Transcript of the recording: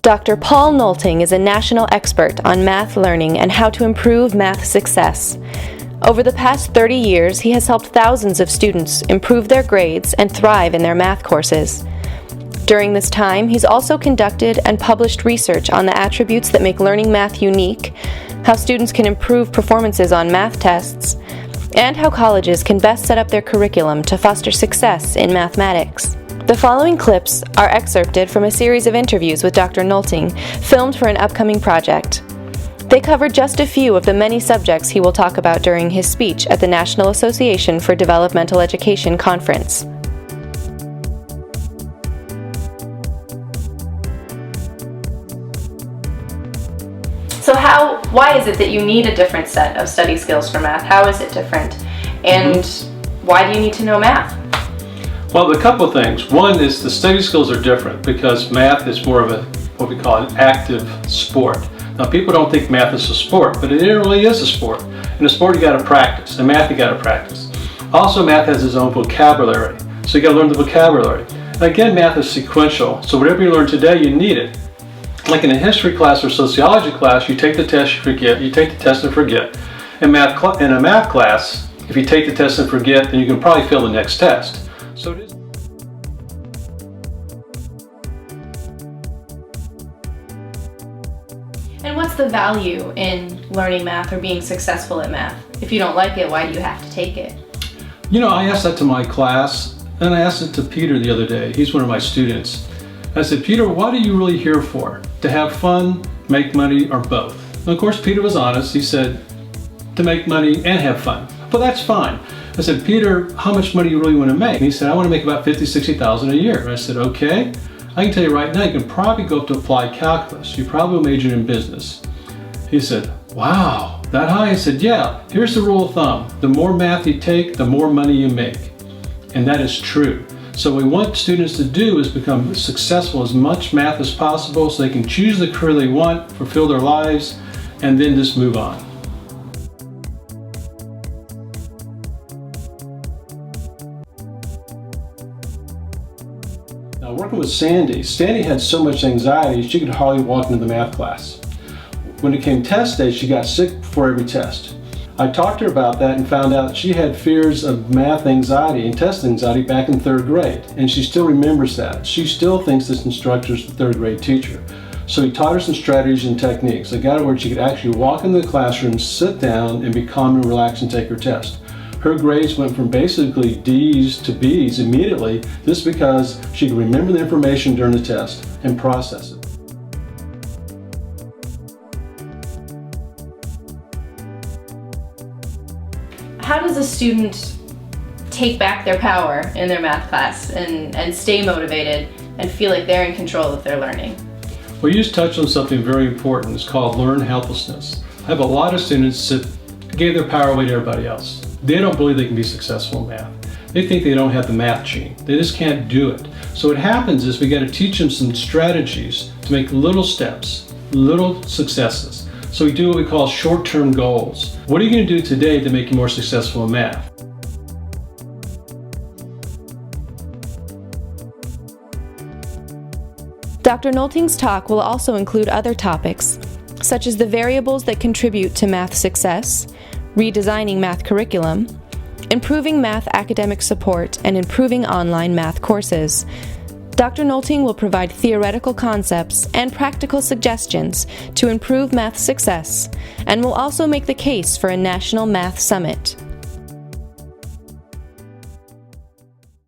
Dr. Paul Nolting is a national expert on math learning and how to improve math success. Over the past 30 years, he has helped thousands of students improve their grades and thrive in their math courses. During this time, he's also conducted and published research on the attributes that make learning math unique, how students can improve performances on math tests, and how colleges can best set up their curriculum to foster success in mathematics. The following clips are excerpted from a series of interviews with Dr. Nolting, filmed for an upcoming project. They cover just a few of the many subjects he will talk about during his speech at the National Association for Developmental Education Conference. So why is it that you need a different set of study skills for math? How is it different? And why do you need to know math? Well, a couple of things. One is the study skills are different because math is more of what we call an active sport. Now, people don't think math is a sport, but it really is a sport. In a sport, you got to practice. In math, you got to practice. Also, math has its own vocabulary, so you got to learn the vocabulary. And again, math is sequential, so whatever you learn today, you need it. Like in a history class or sociology class, you take the test, you forget. You take the test and forget. In a math class, if you take the test and forget, then you can probably fail the next test. So it is. And what's the value in learning math or being successful at math? If you don't like it, why do you have to take it? You know, I asked that to my class, and I asked it to Peter the other day. He's one of my students. I said, Peter, what are you really here for? To have fun, make money, or both? And of course, Peter was honest. He said, to make money and have fun. Well, that's fine. I said, Peter, how much money do you really want to make? And he said, I want to make about $50,000, $60,000 a year. And I said, okay. I can tell you right now, you can probably go up to applied calculus. You probably will major in business. He said, wow, that high? I said, yeah, here's the rule of thumb. The more math you take, the more money you make. And that is true. So what we want students to do is become successful as much math as possible so they can choose the career they want, fulfill their lives, and then just move on. Now, working with Sandy had so much anxiety she could hardly walk into the math class. When it came test day, she got sick before every test. I talked to her about that and found out she had fears of math anxiety and test anxiety back in third grade, and she still remembers that. She still thinks this instructor is the third grade teacher. So he taught her some strategies and techniques. I got her where she could actually walk into the classroom, sit down, and be calm and relaxed and take her test. Her grades went from basically D's to B's immediately, just because she could remember the information during the test and process it. How does a student take back their power in their math class and stay motivated and feel like they're in control of their learning? Well, you just touched on something very important. It's called learned helplessness. I have a lot of students that gave their power away to everybody else. They don't believe they can be successful in math. They think they don't have the math gene. They just can't do it. So what happens is we got to teach them some strategies to make little steps, little successes. So we do what we call short-term goals. What are you going to do today to make you more successful in math? Dr. Nolting's talk will also include other topics, such as the variables that contribute to math success, redesigning math curriculum, improving math academic support, and improving online math courses. Dr. Nolting will provide theoretical concepts and practical suggestions to improve math success, and will also make the case for a National Math Summit.